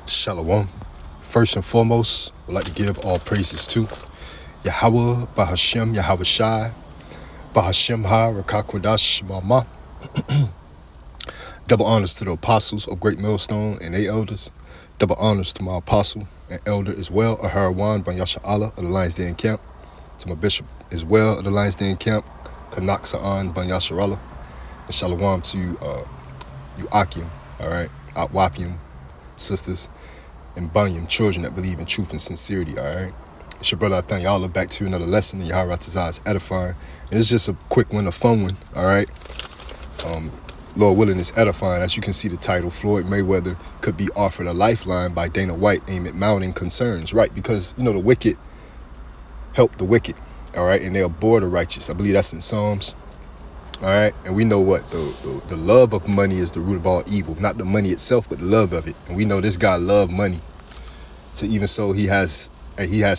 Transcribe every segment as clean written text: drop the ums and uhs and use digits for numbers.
Shalom. First and foremost, I'd like to give all praises to Yahweh, Bahashem, Yahweh Shai, Bahashem Ha, Rakakwadash, Mama. Double honors to the apostles of Great Millstone and their elders. Double honors to my apostle and elder as well, Aharawan Ban Yasha Allah of the Lions Den Camp. To my bishop as well of the Lions Den Camp, Kanaksa'an Ban Yasha Allah. And shalom to you Akim, all right, Atwafium, sisters, and Bunyam, children that believe in truth and sincerity, all right? It's your brother Athanyala back to another lesson in Yahweh Tazah's edifying. And it's just a quick one, a fun one, all right? Lord willing, is edifying. As you can see the title, Floyd Mayweather could be offered a lifeline by Dana White aimed at mounting concerns, right? Because, you know, the wicked help the wicked, all right? And they abhor the righteous. I believe that's in Psalms, all right? And we know what? The love of money is the root of all evil. Not the money itself, but the love of it. And we know this guy loved money. To even so, he has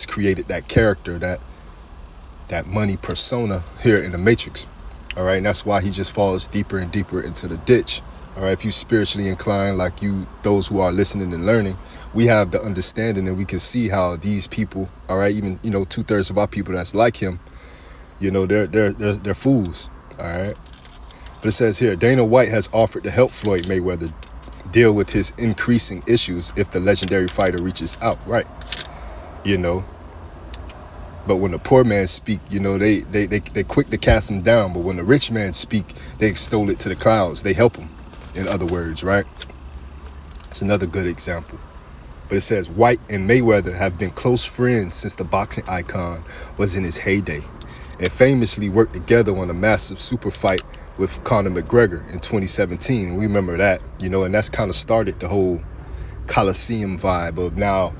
created that character, that money persona here in the Matrix. All right, and that's why he just falls deeper and deeper into the ditch. All right, if you spiritually inclined, like you, those who are listening and learning, we have the understanding and we can see how these people, all right, even, you know, 2/3 of our people that's like him, you know, they're fools. All right, but it says here, Dana White has offered to help Floyd Mayweather deal with his increasing issues if the legendary fighter reaches out, right? You know. But when the poor man speak, you know, they quick to cast him down. But when the rich man speak, they extol it to the clouds. They help him, in other words, right? It's another good example. But it says, White and Mayweather have been close friends since the boxing icon was in his heyday, and famously worked together on a massive super fight with Conor McGregor in 2017. We remember that, you know, and that's kind of started the whole Coliseum vibe of now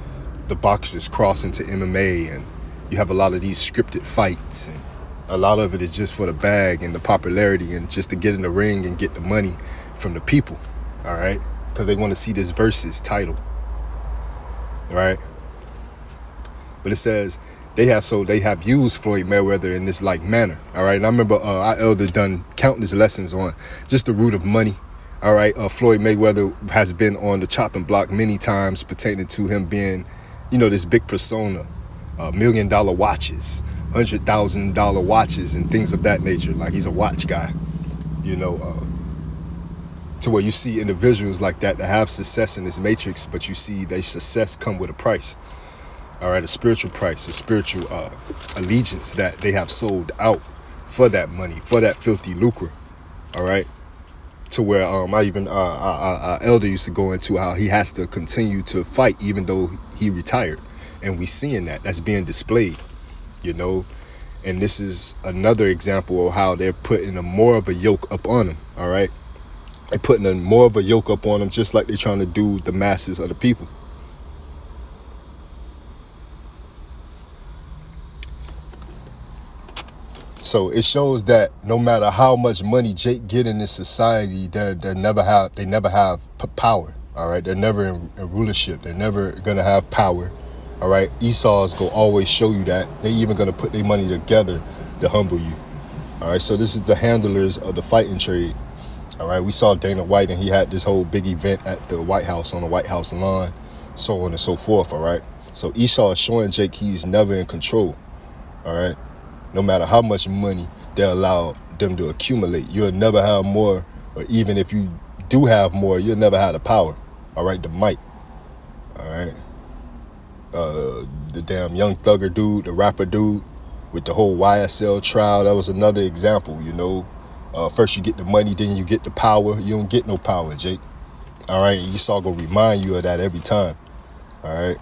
the boxers cross into MMA, and you have a lot of these scripted fights, and a lot of it is just for the bag and the popularity and just to get in the ring and get the money from the people, all right? Because they want to see this versus title, right? But it says they have used Floyd Mayweather in this like manner, all right? And I remember our elder done countless lessons on just the root of money, all right? Floyd Mayweather has been on the chopping block many times pertaining to him being, you know, this big persona. $1 million watches, $100,000 watches, and things of that nature. Like he's a watch guy, you know, to where you see individuals like that have success in this matrix, but you see their success come with a price. All right, a spiritual price, a spiritual allegiance that they have sold out for that money, for that filthy lucre. All right, to where our elder used to go into how he has to continue to fight even though he retired. And we seeing that's being displayed, you know. And this is another example of how they're putting more of a yoke up on them, all right? They're putting more of a yoke up on them just like they're trying to do the masses of the people. So it shows that no matter how much money Jake get in this society, they never have power, all right? They're never in rulership. They're never going to have power. All right, Esau's go always show you that. They even gonna put their money together to humble you. All right, so this is the handlers of the fighting trade. All right, we saw Dana White and he had this whole big event at the White House on the White House lawn, so on and so forth. All right, so Esau is showing Jake he's never in control. All right, no matter how much money they allow them to accumulate, you'll never have more, or even if you do have more, you'll never have the power. All right, the might. All right. The damn Young Thugger dude, the rapper dude with the whole YSL trial, that was another example, you know. First you get the money, then you get the power. You don't get no power, Jake. All right, Esau gonna remind you of that every time. All right.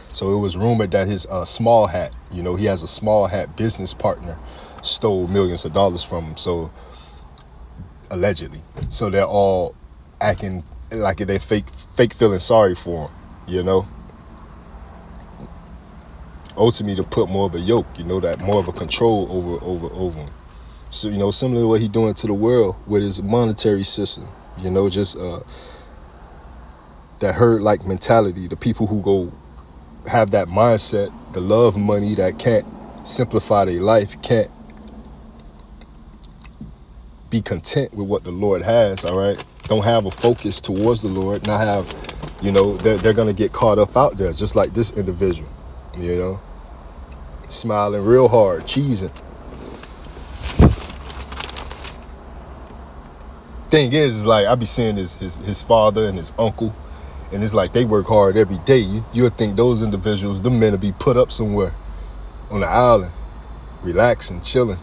So it was rumored that his small hat, you know, he has a small hat business partner, stole millions of dollars from him. So allegedly, so they're all acting like they fake feeling sorry for him, you know. Ultimately, to put more of a yoke, you know, that more of a control over him. So, you know, similar to what he's doing to the world with his monetary system, you know, just that herd-like mentality. The people who go have that mindset, the love money, that can't simplify their life, can't be content with what the Lord has, all right? don't have a focus towards the Lord, not have, they're going to get caught up out there, just like this individual, smiling real hard, cheesing. Thing is like, I be seeing his father and his uncle, and it's like they work hard every day. You would think those individuals, them men, would be put up somewhere on the island, relaxing, chilling,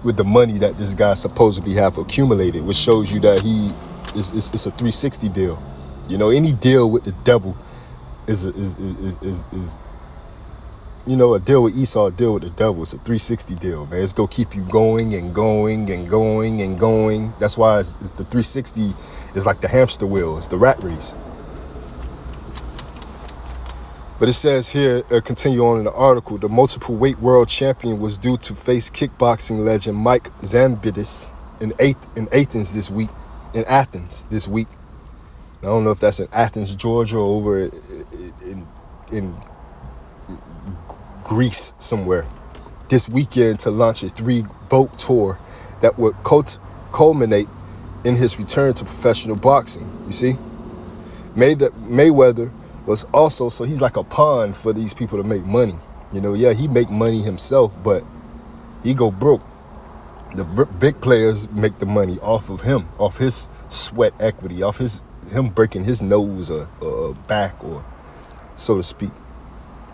with the money that this guy supposedly have accumulated, which shows you that it's a 360 deal. Any deal with the devil is a deal with Esau, a deal with the devil. It's a 360 deal, man. It's gonna keep you going and going and going and going. That's why it's the 360 is like the hamster wheel. It's the rat race. But it says here, continue on in the article, the multiple weight world champion was due to face kickboxing legend Mike Zambidis in Athens this week. I don't know if that's in Athens, Georgia, or over in Greece somewhere, this weekend to launch a 3-boat tour that would culminate in his return to professional boxing. You see, Mayweather was also, so he's like a pawn for these people to make money. He make money himself, but he go broke. The big players make the money off of him, off his sweat equity, off him breaking his nose or back, or so to speak.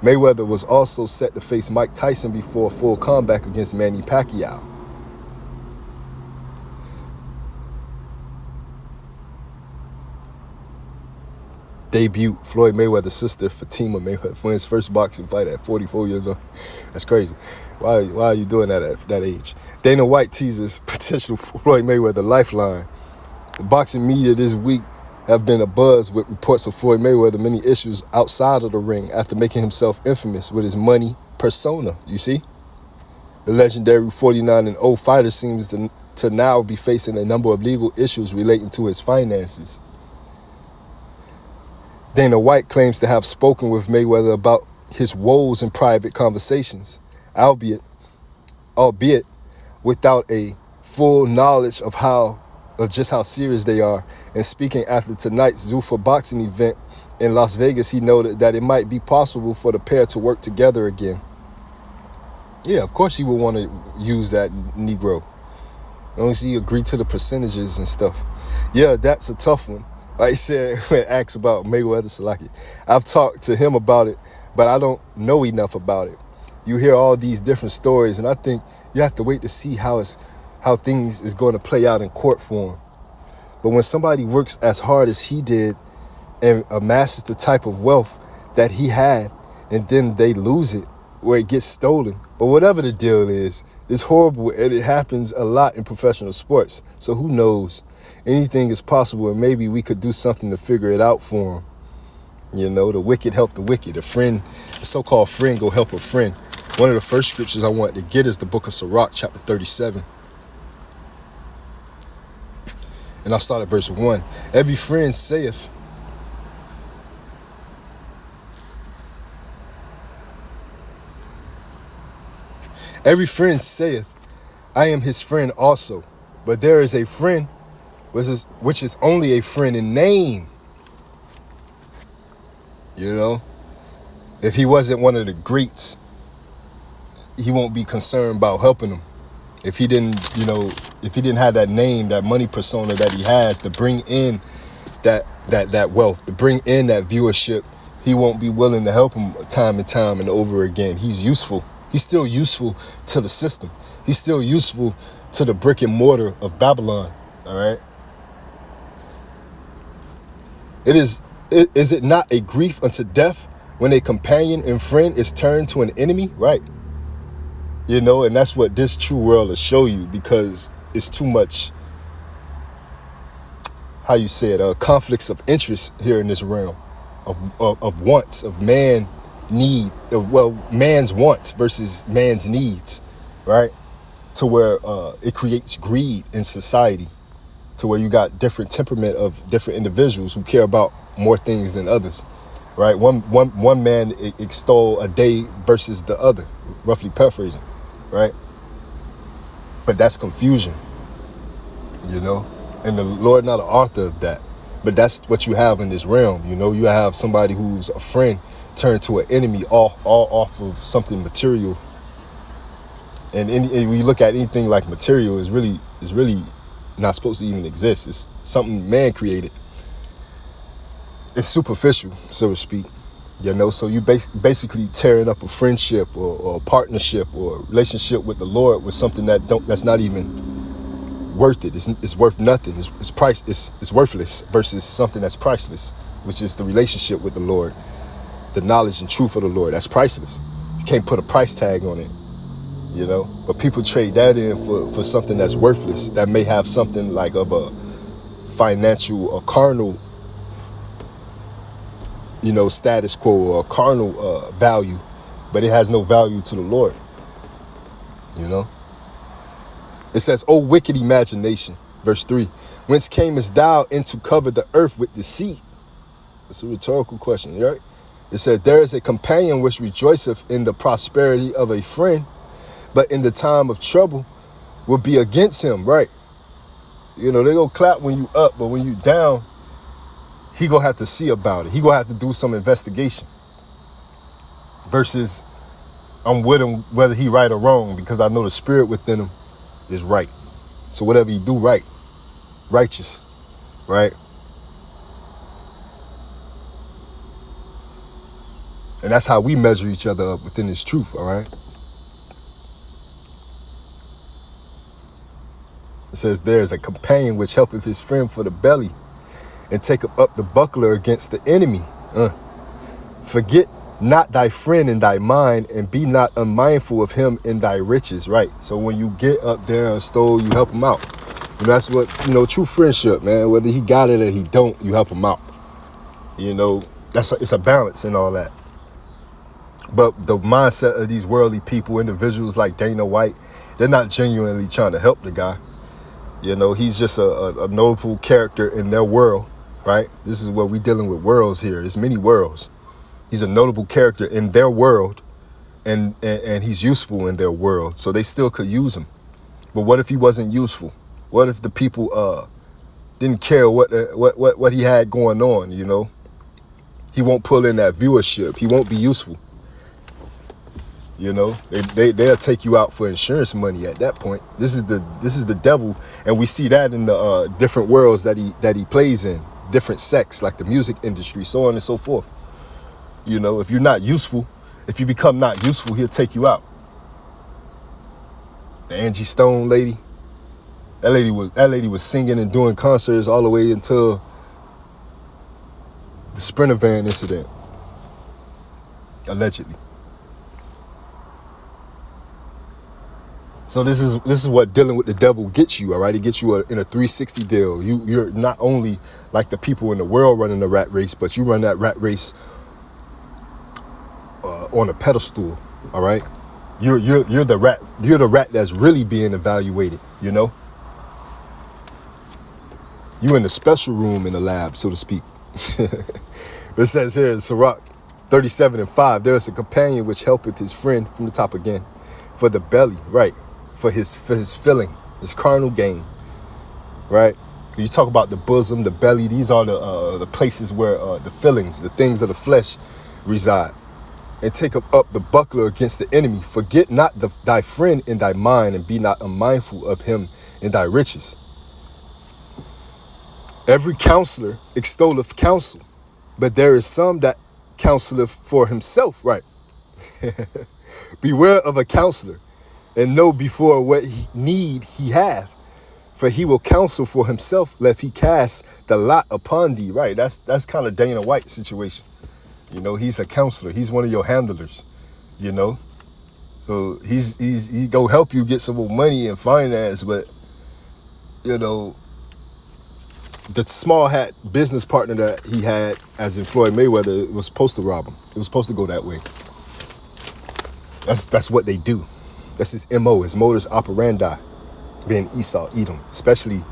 Mayweather was also set to face Mike Tyson before a full comeback against Manny Pacquiao. Debut Floyd Mayweather's sister, Fatima Mayweather, for his first boxing fight at 44 years old. That's crazy. Why are you doing that at that age? Dana White teases potential Floyd Mayweather lifeline. The boxing media this week have been abuzz with reports of Floyd Mayweather many issues outside of the ring after making himself infamous with his money persona. You see? The legendary 49-0 fighter seems to now be facing a number of legal issues relating to his finances. Dana White claims to have spoken with Mayweather about his woes in private conversations, albeit without a full knowledge of just how serious they are. And speaking after tonight's Zuffa boxing event in Las Vegas, he noted that it might be possible for the pair to work together again. Yeah, of course he would want to use that Negro. As long as he agreed to the percentages and stuff. Yeah, that's a tough one. Like I said, when asked about Mayweather Salaki, I've talked to him about it, but I don't know enough about it. You hear all these different stories, and I think you have to wait to see how things is going to play out in court for him. But when somebody works as hard as he did and amasses the type of wealth that he had, and then they lose it, where it gets stolen, but whatever the deal is, it's horrible, and it happens a lot in professional sports. So who knows? Anything is possible, and maybe we could do something to figure it out for him. The wicked help the wicked. The so-called friend go help a friend. One of the first scriptures I want to get is the book of Sirach, chapter 37. And I'll start at verse 1. Every friend saith, I am his friend also. But there is a friend which is only a friend in name. If he wasn't one of the greats, he won't be concerned about helping them. If he didn't have that name, that money persona that he has to bring in that wealth, to bring in that viewership, he won't be willing to help him time and time and over again. He's useful. He's still useful to the system. He's still useful to the brick and mortar of Babylon. All right. Is it not a grief unto death when a companion and friend is turned to an enemy? Right. And that's what this true world will show you, because it's too much, conflicts of interest here in this realm of wants, of man's wants versus man's needs, right? To where it creates greed in society, to where you got different temperament of different individuals who care about more things than others, right? One man extol a day versus the other, roughly paraphrasing, right? But that's confusion. you know? And the Lord not the author of that. But that's what you have in this realm, you know? You have somebody who's a friend turned to an enemy all off of something material. And when you look at anything like material, is really not supposed to even exist. It's something man created. It's superficial, so to speak. You know, so you basically tearing up a friendship or a partnership or a relationship with the Lord with something that's not even worth it. It's worth nothing. It's worthless versus something that's priceless, which is the relationship with the Lord, the knowledge and truth of the Lord. That's priceless. You can't put a price tag on it, you know. But people trade that in for something that's worthless, that may have something like of a financial or carnal, you know, status quo or carnal value, but it has no value to the Lord, you know. It says, "O wicked imagination," verse 3, "whence camest thou into cover the earth with deceit?" It's a rhetorical question, right? It says, "There is a companion which rejoiceth in the prosperity of a friend, but in the time of trouble will be against him," right? You know, they gonna clap when you up, but when you down, he gonna have to see about it. He gonna have to do some investigation. Versus, I'm with him whether he right or wrong, because I know the spirit within him is right. So whatever he do, right, righteous, right? And that's how we measure each other up within this truth, all right? It says, "There is a companion which helpeth his friend for the belly, and taketh up the buckler against the enemy. Forget not thy friend in thy mind, and be not unmindful of him in thy riches," right? So when you get up there and stole, you help him out. And that's what, you know, true friendship, man. Whether he got it or he don't, you help him out. You know, it's a balance and all that. But the mindset of these worldly people, individuals like Dana White, they're not genuinely trying to help the guy. You know, he's just a noble character in their world, right? This is what we're dealing with, worlds here. There's many worlds. He's a notable character in their world, and he's useful in their world, so they still could use him. But what if he wasn't useful? What if the people didn't care what he had going on? You know, he won't pull in that viewership. He won't be useful. You know, they'll take you out for insurance money at that point. This is the devil, and we see that in the different worlds that he plays in, different sects like the music industry, so on and so forth. You know, if you're not useful, if you become not useful, he'll take you out. The Angie Stone lady, that lady was singing and doing concerts all the way until the Sprinter van incident, allegedly. So this is what dealing with the devil gets you, all right? It gets you in a 360 deal. You're not only like the people in the world running the rat race, but you run that rat race on a pedestal, all right? You're the rat. You're the rat that's really being evaluated. You know, you in the special room in the lab, so to speak. It says here in Sirach 37:5, "There is a companion which helpeth his friend," from the top again, "for the belly," right? For his filling, his carnal gain, right? You talk about the bosom, the belly. These are the places where the fillings, the things of the flesh, reside. "And take up the buckler against the enemy. Forget not thy friend in thy mind, and be not unmindful of him in thy riches." "Every counselor extolleth counsel, but there is some that counseleth for himself," right? "Beware of a counselor, and know before what need he hath, for he will counsel for himself, lest he cast the lot upon thee," right? That's kind of Dana White situation. You know, he's a counselor. He's one of your handlers, you know. So he go help you get some more money and finance, but, you know, the small hat business partner that he had, as in Floyd Mayweather, was supposed to rob him. It was supposed to go that way. That's what they do. That's his MO, his modus operandi, being Esau, Edom, especially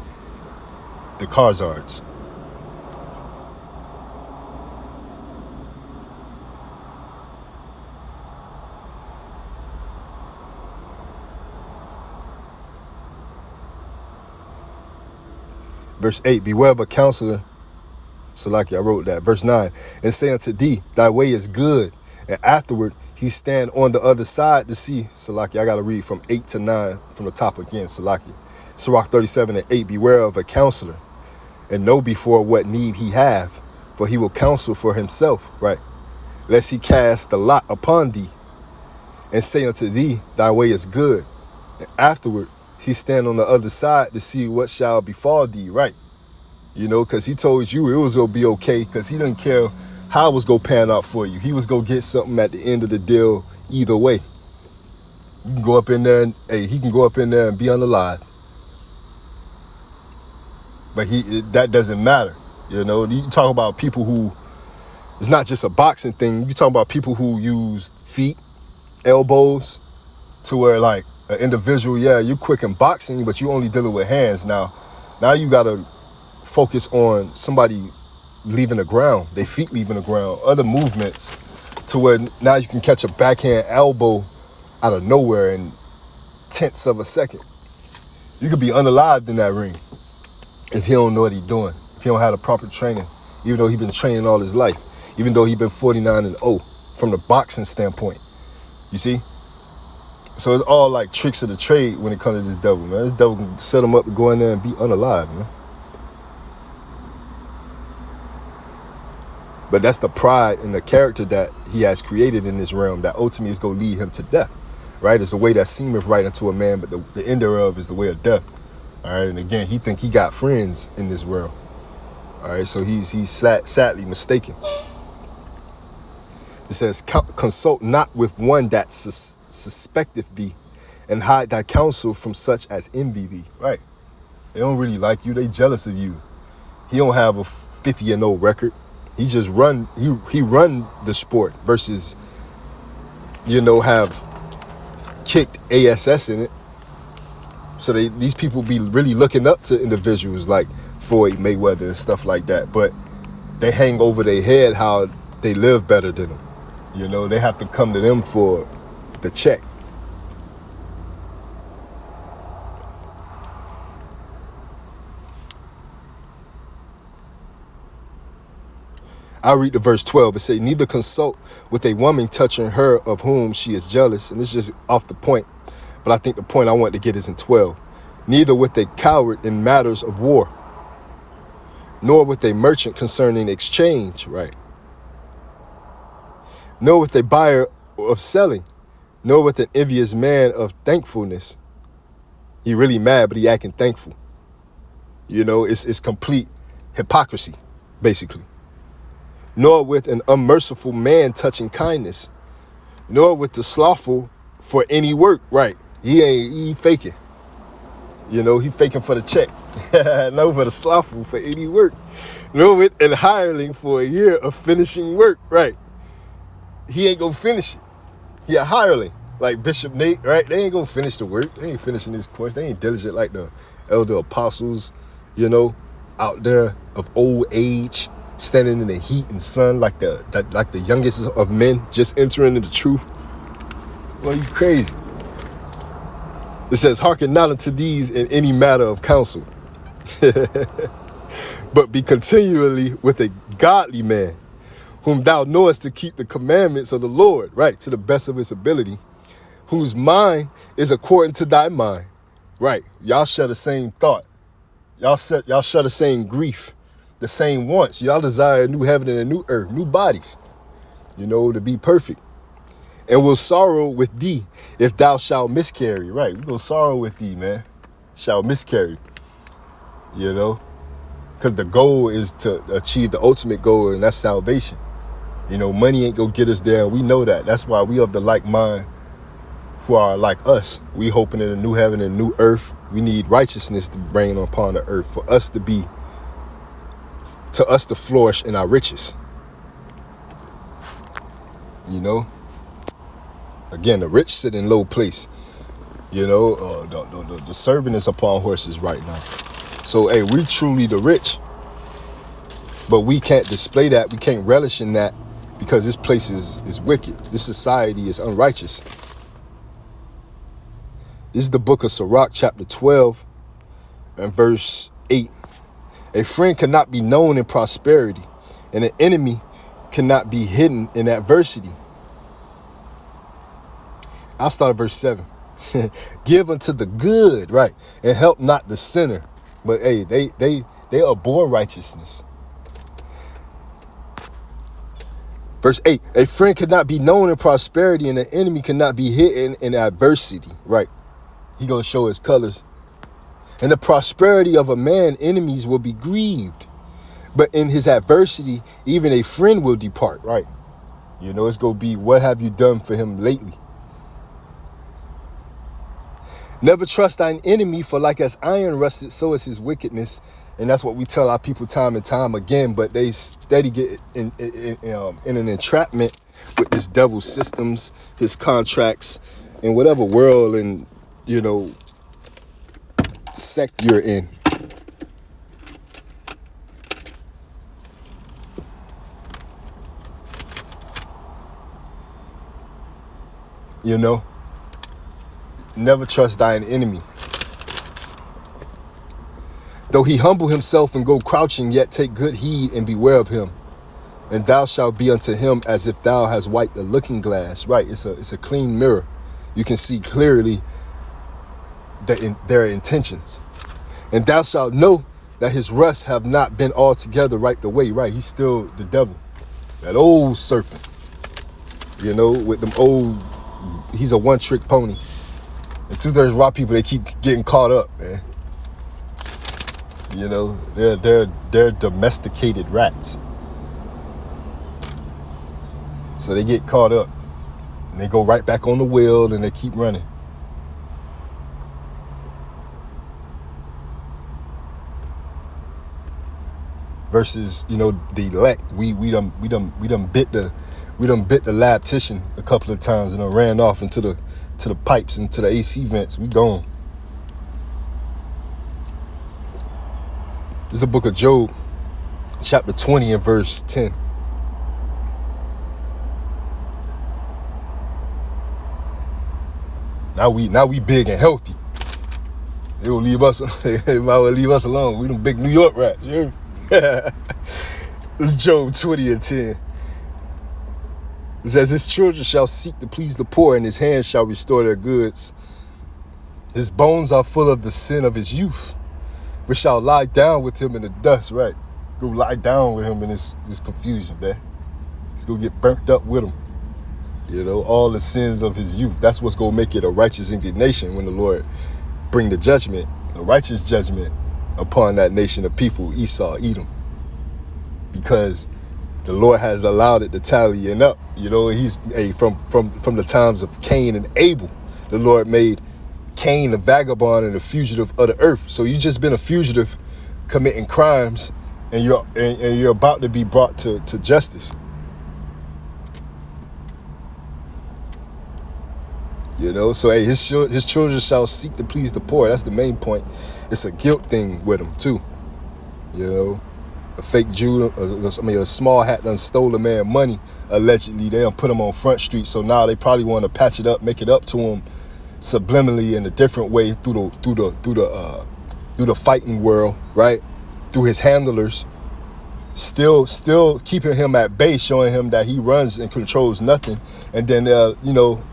the Khazars. Verse 8, beware of a counselor. Salaki, I wrote that. Verse 9, and say unto thee, thy way is good. And afterward, he stand on the other side to see. Salaki, I got to read from 8 to 9 from the top again. Salaki. Sirach 37 and 8, beware of a counselor, and know before what need he have, for he will counsel for himself, right? Lest he cast the lot upon thee, and say unto thee, thy way is good. And afterward, he stand on the other side to see what shall befall thee, right? You know, because he told you it was going to be okay, because he didn't care how it was going to pan out for you. He was going to get something at the end of the deal either way. You can go up in there and, he can go up in there and be unalive. But that doesn't matter. You know, you talk about people who, it's not just a boxing thing. You talk about people who use feet, elbows, to where like an individual, yeah, you're quick in boxing, but you only dealing with hands. Now you got to focus on somebody leaving the ground, their feet leaving the ground, other movements, to where now you can catch a backhand elbow out of nowhere in tenths of a second. You could be unalived in that ring if he don't know what he's doing, if he don't have the proper training, even though he's been training all his life, even though he's been 49-0 from the boxing standpoint. You see? So it's all like tricks of the trade when it comes to this devil, man. This devil can set him up to go in there and be unalive, man. But that's the pride and the character that he has created in this realm that ultimately is going to lead him to death, right? It's a way that seemeth right unto a man, but the end thereof is the way of death. All right, and again, he think he got friends in this world. All right, so he's sadly mistaken. It says, consult not with one that suspecteth thee, and hide thy counsel from such as envy thee. Right? They don't really like you. They jealous of you. He don't have a 50-0 record. He just run the sport versus, you know, have kicked ASS in it. So these people be really looking up to individuals like Floyd, Mayweather, and stuff like that. But they hang over their head how they live better than them. You know, they have to come to them for the check. I'll read the verse 12. It says, neither consult with a woman touching her of whom she is jealous. And this is just off the point. But I think the point I want to get is in 12. Neither with a coward in matters of war, nor with a merchant concerning exchange, right? Nor with a buyer of selling, nor with an envious man of thankfulness. He really mad, but he acting thankful. You know, it's complete hypocrisy, basically. Nor with an unmerciful man touching kindness, nor with the slothful for any work, right? He faking. You know, he faking for the check. No, for the slothful for any work. Nor with an hireling for a year of finishing work, right? He ain't gonna finish it. He a hireling, like Bishop Nate, right? They ain't gonna finish the work. They ain't finishing this course. They ain't diligent like the elder apostles, you know, out there of old age, standing in the heat and sun like the youngest of men just entering into the truth. Well, you crazy. It says, hearken not unto these in any matter of counsel, but be continually with a godly man, whom thou knowest to keep the commandments of the Lord, right, to the best of his ability, whose mind is according to thy mind, right? Y'all share the same thought. Y'all share the same grief, the same wants. Y'all desire a new heaven and a new earth, new bodies, you know, to be perfect. And will sorrow with thee if thou shalt miscarry, right? We will sorrow with thee, man, shall miscarry, you know, because the goal is to achieve the ultimate goal, and that's salvation. You know, money ain't gonna get us there, and we know that. That's why we of the like mind who are like us. We hoping in a new heaven and a new earth. We need righteousness to reign upon the earth for us to flourish in our riches. You know? Again, the rich sit in low place. You know, the servant is upon horses right now. So, hey, we truly the rich. But we can't display that. We can't relish in that because this place is wicked. This society is unrighteous. This is the book of Sirach, chapter 12 and verse 8. A friend cannot be known in prosperity, and an enemy cannot be hidden in adversity. I'll start at verse 7. Give unto the good, right, and help not the sinner. But hey, they abhor righteousness. Verse 8, a friend cannot be known in prosperity, and an enemy cannot be hidden in adversity. Right. He gonna show his colors. In the prosperity of a man, enemies will be grieved. But in his adversity, even a friend will depart. Right. You know, it's gonna be, what have you done for him lately? Never trust thine enemy, for like as iron rusted, so is his wickedness. And that's what we tell our people time and time again, but they steady get in an entrapment with this devil's systems, his contracts, and whatever world and, you know, sect you're in. You know? Never trust thine enemy. Though he humble himself and go crouching, yet take good heed and beware of him. And thou shalt be unto him as if thou hast wiped a looking glass. Right, it's a clean mirror. You can see clearly their intentions. And thou shalt know that his rust have not been altogether wiped away. Right, he's still the devil. That old serpent. You know, with them old, he's a one-trick pony. And 2/3 rock people, they keep getting caught up, man. You know, they're domesticated rats. So they get caught up and they go right back on the wheel and they keep running. Versus, you know, the elect. We done bit the lab-tician a couple of times and ran off into the pipes, into the AC vents. We gone. This is the book of Job, chapter 20 and verse 10. Now we big and healthy. They will leave us. They might well leave us alone. We them big New York rats. You hear me? This is Job 20 and 10. It says, his children shall seek to please the poor, and his hands shall restore their goods. His bones are full of the sin of his youth, but shall lie down with him in the dust. Right. Go lie down with him in this confusion, man. He's going to get burnt up with him. You know, all the sins of his youth. That's what's going to make it a righteous indignation when the Lord bring the judgment, a righteous judgment upon that nation of people, Esau, Edom. Because the Lord has allowed it to tally and up. You know, he's from the times of Cain and Abel. The Lord made Cain a vagabond and a fugitive of the earth. So you just been a fugitive committing crimes, and you're about to be brought to justice. You know, so hey, his children shall seek to please the poor. That's the main point. It's a guilt thing with him too. You know, a fake Jew, a small hat done stole a man money. Allegedly, they done put him on Front Street. So now they probably want to patch it up, make it up to him subliminally in a different way through the fighting world, right? Through his handlers, still keeping him at bay, showing him that he runs and controls nothing, and then you know,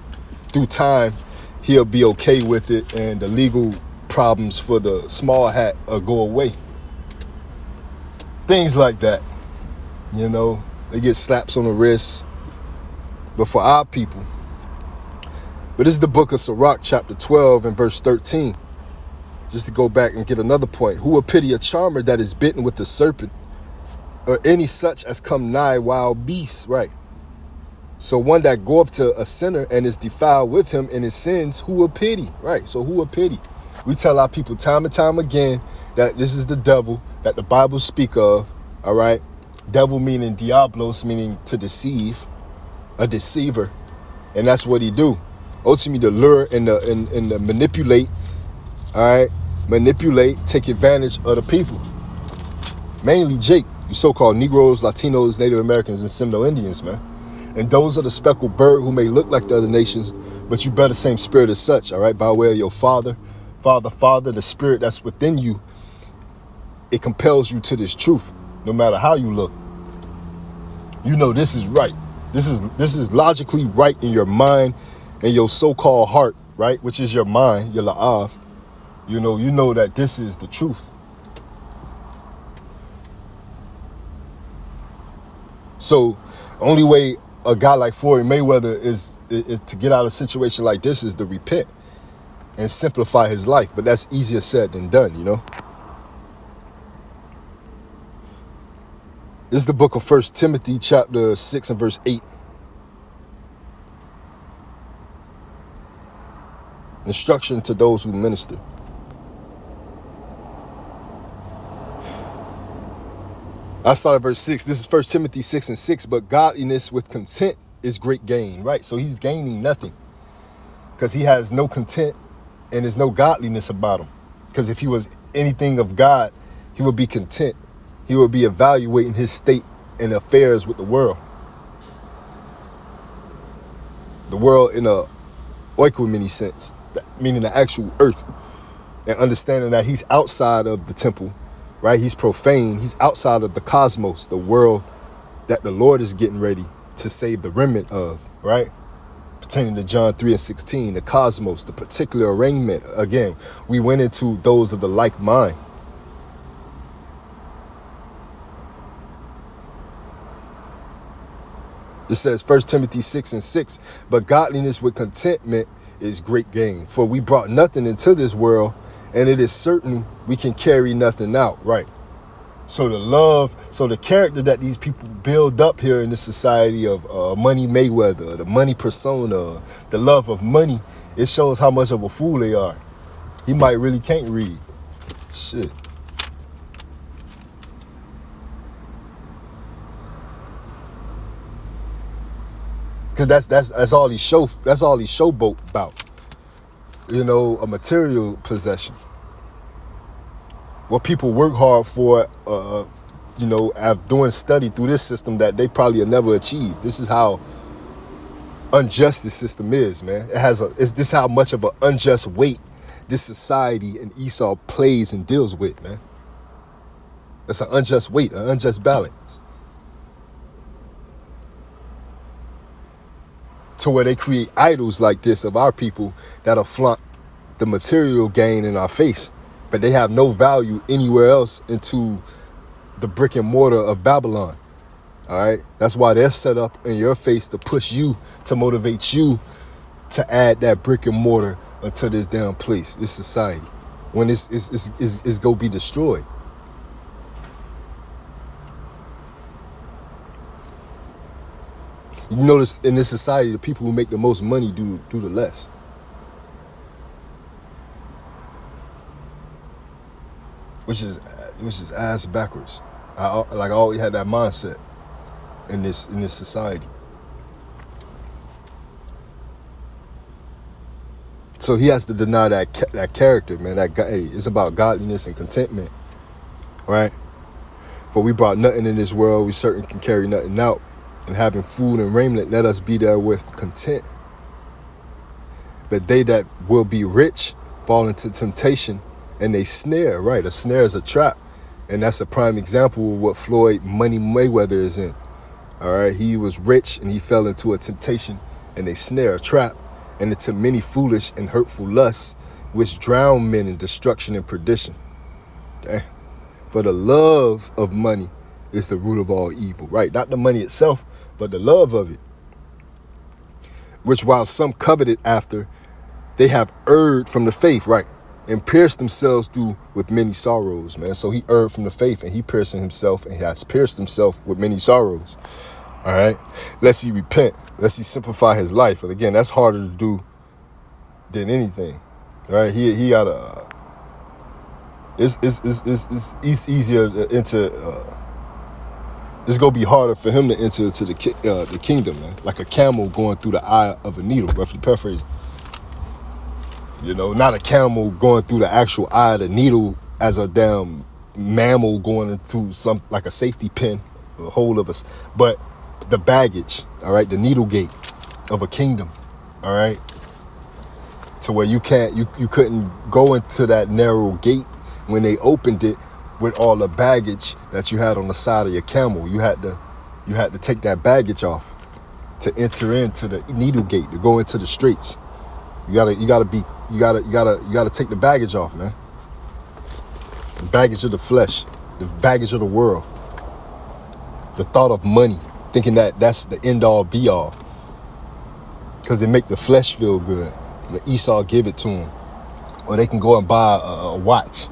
through time he'll be okay with it, and the legal problems for the small hat go away. Things like that, you know, they get slaps on the wrist. But for our people, but this is the book of Sirach, chapter 12 and verse 13. Just to go back and get another point. Who will pity a charmer that is bitten with the serpent, or any such as come nigh wild beasts? Right. So one that goeth to a sinner and is defiled with him in his sins, who will pity? Right. So who will pity? We tell our people time and time again that this is the devil that the Bible speak of. All right. Devil meaning diablos, meaning to deceive, a deceiver. And that's what he do. Ultimately, to lure and to manipulate. All right. Manipulate, take advantage of the people. Mainly Jake, you so-called Negroes, Latinos, Native Americans, and Seminole Indians, man. And those are the speckled bird who may look like the other nations, but you bear the same spirit as such, all right? By way of your father, the spirit that's within you it compels you to this truth, no matter how you look. You know this is right. This is logically right in your mind and your so-called heart, right? Which is your mind, your la'av. You know that this is the truth. So, only way a guy like Floyd Mayweather is to get out of a situation like this is to repent and simplify his life. But that's easier said than done, you know. This is the book of 1 Timothy chapter 6 and verse 8. Instruction to those who minister. I start at verse 6. This is 1 Timothy 6 and 6. But godliness with content is great gain, right? So he's gaining nothing because he has no content and there's no godliness about him. Because if he was anything of God, he would be content. He would be evaluating his state and affairs with the world. The world in a oikoumene sense, meaning the actual earth, and understanding that he's outside of the temple, right? He's profane. He's outside of the cosmos, the world that the Lord is getting ready to save the remnant of, right? Pertaining to John 3 and 16, the cosmos, the particular arrangement. Again, we went into those of the like mind. It says 1 Timothy 6 and 6, but godliness with contentment is great gain. For we brought nothing into this world, and it is certain we can carry nothing out, right? So the character that these people build up here in this society of money Mayweather, the money persona, the love of money, it shows how much of a fool they are. He might really can't read. Shit. Because that's all he showboat about. You know, a material possession. What people work hard for, doing study through this system that they probably have never achieved. This is how unjust this system is, man. This is how much of an unjust weight this society and Esau plays and deals with, man. It's an unjust weight, an unjust balance. To where they create idols like this of our people that'll flaunt the material gain in our face, but they have no value anywhere else into the brick and mortar of Babylon. All right, that's why they're set up in your face to push you, to motivate you to add that brick and mortar unto this damn place, this society, when it's go be destroyed. You notice in this society, the people who make the most money do the less. Which is ass backwards. I always had that mindset in this society. So he has to deny that character, man. Hey, it's about godliness and contentment, right? For we brought nothing in this world, we certain can carry nothing out. And having food and raiment, let us be there with content. But they that will be rich fall into temptation and they snare, right? A snare is a trap. And that's a prime example of what Floyd Money Mayweather is in. All right, he was rich and he fell into a temptation and a snare, a trap, and into many foolish and hurtful lusts, which drown men in destruction and perdition. Damn. For the love of money is the root of all evil, right? Not the money itself, but the love of it. Which while some coveted after, they have erred from the faith, right? And pierced themselves through with many sorrows, man. So he erred from the faith and he piercing himself and he has pierced himself with many sorrows. All right. Lest he repent. Lest he simplify his life. And again, that's harder to do than anything. Right? He got a. It's easier to enter. It's gonna be harder for him to enter into the kingdom, man. Like a camel going through the eye of a needle. Roughly paraphrasing. You know, not a camel going through the actual eye of the needle as a damn mammal going into some like a safety pin, a hole of us, but the baggage, all right, the needle gate of a kingdom, all right, to where you couldn't go into that narrow gate when they opened it with all the baggage that you had on the side of your camel. You had to take that baggage off to enter into the needle gate, to go into the streets. You gotta take the baggage off, man. The baggage of the flesh, the baggage of the world, the thought of money, thinking that that's the end all be all, because it make the flesh feel good. Let Esau give it to him, or they can go and buy a watch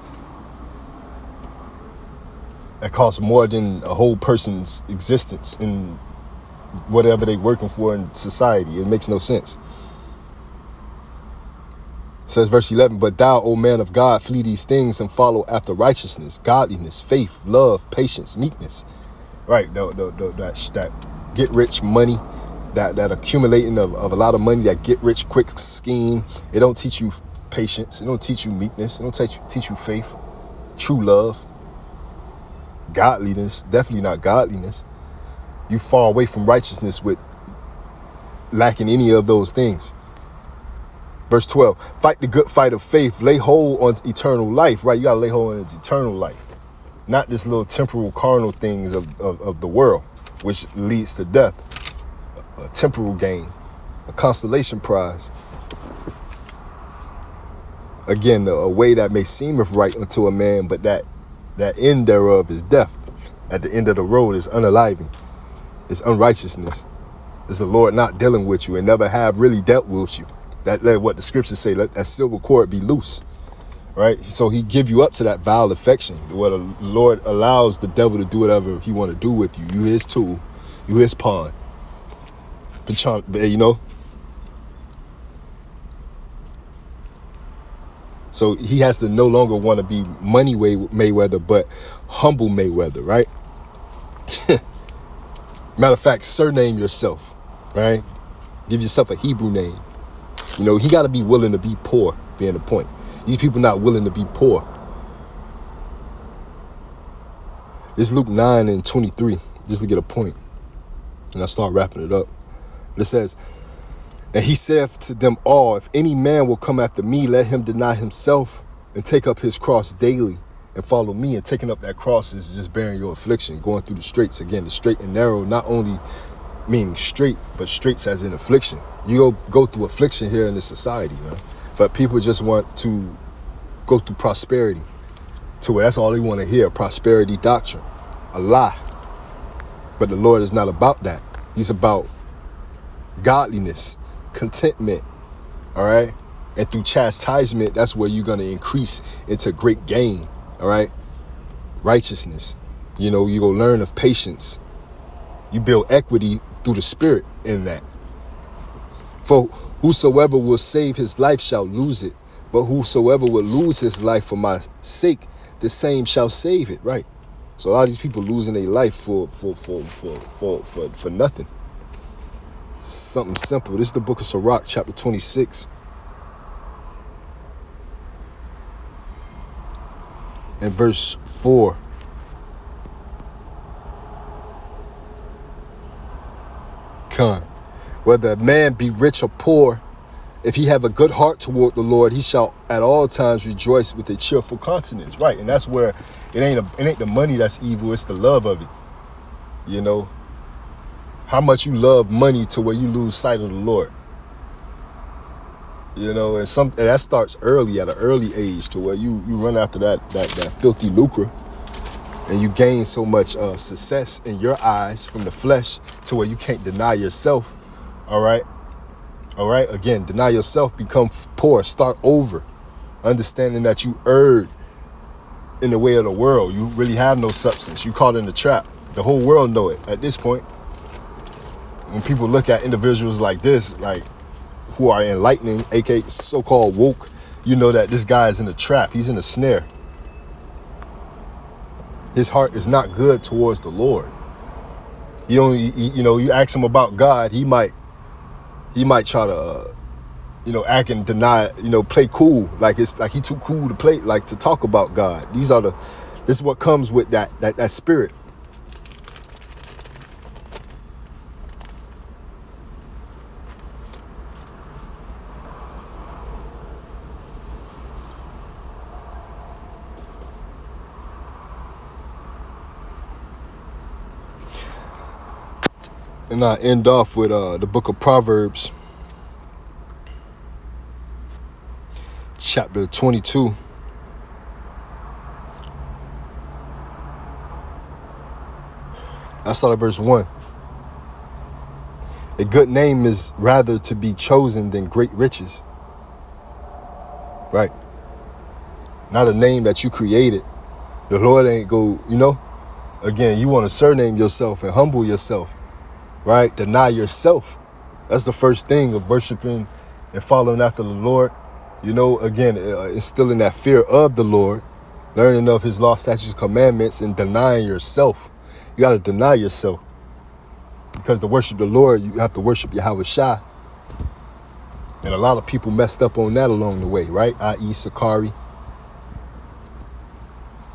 that costs more than a whole person's existence in whatever they working for in society. It makes no sense. It says verse 11, but thou, O man of God, flee these things and follow after righteousness, godliness, faith, love, patience, meekness. Right, that get rich money, that accumulating of a lot of money, that get rich quick scheme. It don't teach you patience. It don't teach you meekness. It don't teach you faith, true love, godliness. Definitely not godliness. You fall away from righteousness with lacking any of those things. Verse 12, fight the good fight of faith, lay hold on eternal life, right? You got to lay hold on eternal life, not this little temporal carnal things of the world, which leads to death, a temporal gain, a consolation prize. Again, a way that may seemeth right unto a man, but that end thereof is death. At the end of the road is unaliving, it's unrighteousness. It's the Lord not dealing with you and never have really dealt with you. Let what the scriptures say, let that silver cord be loose, right? So he give you up to that vile affection, where the Lord allows the devil to do whatever he want to do with you. You his tool, you his pawn, you know? So he has to no longer want to be money Mayweather, but humble Mayweather, right? Matter of fact, surname yourself, right? Give yourself a Hebrew name. You know, he got to be willing to be poor, being the point. These people not willing to be poor. This Luke 9:23, just to get a point. And I start wrapping it up. But it says, and he saith to them all, if any man will come after me, let him deny himself and take up his cross daily and follow me. And taking up that cross is just bearing your affliction, going through the straits. Again, the straight and narrow, not only meaning straight, but straits as in affliction. You go through affliction here in this society, man. But people just want to go through prosperity to it. That's all they want to hear, prosperity doctrine. A lie. But the Lord is not about that. He's about godliness, contentment, all right? And through chastisement, that's where you're going to increase into great gain, all right? Righteousness. You know, you go learn of patience. You build equity through the Spirit in that. For whosoever will save his life shall lose it, but whosoever will lose his life for my sake, the same shall save it, right? So a lot of these people losing their life for nothing. Something simple. This is the book of Sirach, chapter 26. And verse 4. Whether a man be rich or poor, if he have a good heart toward the Lord, he shall at all times rejoice with a cheerful countenance. Right, and that's where it ain't the money that's evil, it's the love of it. You know, how much you love money to where you lose sight of the Lord. You know, and that starts early, at an early age, to where you run after that filthy lucre, and you gain so much success in your eyes from the flesh to where you can't deny yourself. All right. Again, deny yourself, become poor, start over, understanding that you erred in the way of the world. You really have no substance. You caught in the trap. The whole world know it at this point. When people look at individuals like this, like who are enlightening, aka so-called woke, you know that this guy is in a trap. He's in a snare. His heart is not good towards the Lord. You ask him about God, he might try to, act and deny, play cool. Like it's like he too cool to play, like to talk about God. This is what comes with that spirit. And I end off with the book of Proverbs, chapter 22. I start at verse 1. A good name is rather to be chosen than great riches. Right? Not a name that you created. The Lord ain't go, again, you want to surname yourself and humble yourself, right? Deny yourself. That's the first thing of worshiping and following after the Lord. Again, instilling that fear of the Lord, learning of his law, statutes, commandments, and denying yourself. You got to deny yourself. Because to worship the Lord, you have to worship Yahweh Shai. And a lot of people messed up on that along the way, right? I.e. Sakari.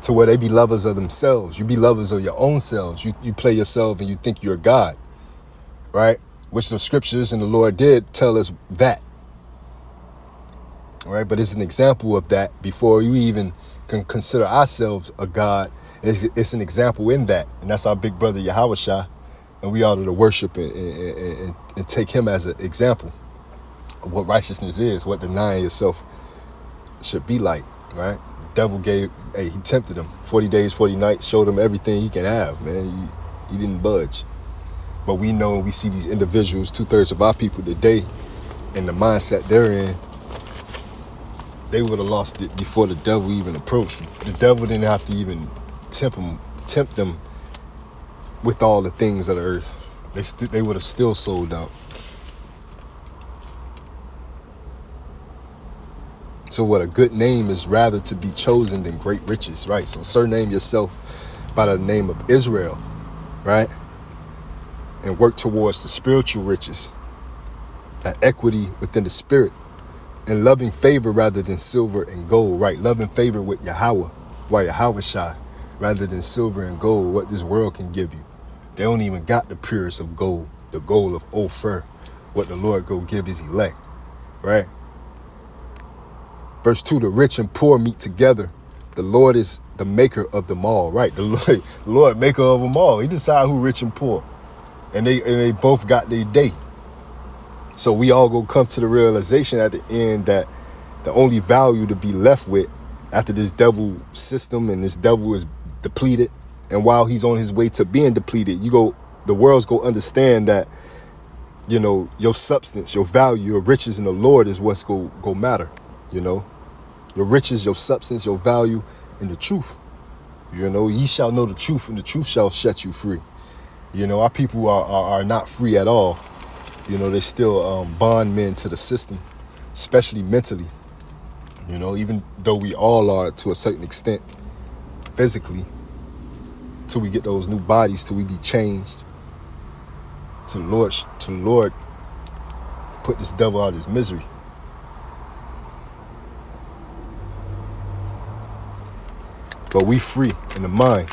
To where they be lovers of themselves. You be lovers of your own selves. You play yourself and you think you're God, right? Which the scriptures and the Lord did tell us that, right? But it's an example of that before you even can consider ourselves a God. It's an example in that. And that's our big brother Yahweh Shai. And we ought to worship and take him as an example of what righteousness is, what denying yourself should be like, right? Devil he tempted him 40 days, 40 nights, showed him everything he can have, man. He didn't budge. But we know, we see these individuals, 2/3 of our people today, in the mindset they're in, they would have lost it before the devil even approached them. The devil didn't have to even tempt them with all the things of the earth. They would have still sold out. So what a good name is rather to be chosen than great riches, right? So surname yourself by the name of Israel, right? And work towards the spiritual riches, that equity within the spirit, and loving favor rather than silver and gold, right? Loving favor with Yahweh, Yahweh Shai, rather than silver and gold, what this world can give you. They don't even got the purest of gold, the gold of Ophir, what the Lord go give his elect, right? Verse 2, the rich and poor meet together. The Lord is the maker of them all, right? The Lord maker of them all. He decides who rich and poor. And they both got their day. So we all go come to the realization at the end that the only value to be left with after this devil system and this devil is depleted, and while he's on his way to being depleted, the world's go understand that, your substance, your value, your riches in the Lord is what's go matter, Your riches, your substance, your value, and the truth. Ye shall know the truth, and the truth shall set you free. Our people are not free at all. They're still bondmen to the system, especially mentally. Even though we all are to a certain extent physically, till we get those new bodies, till we be changed. To the Lord, put this devil out of his misery. But we free in the mind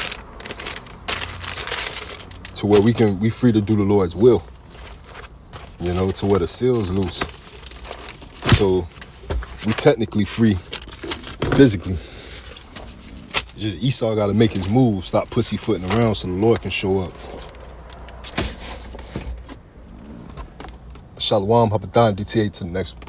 to where we free to do the Lord's will, to where the seal's loose. So we technically free physically. Just Esau got to make his move, stop pussyfooting around so the Lord can show up. Shalom, Hapadan, DTA to the next one.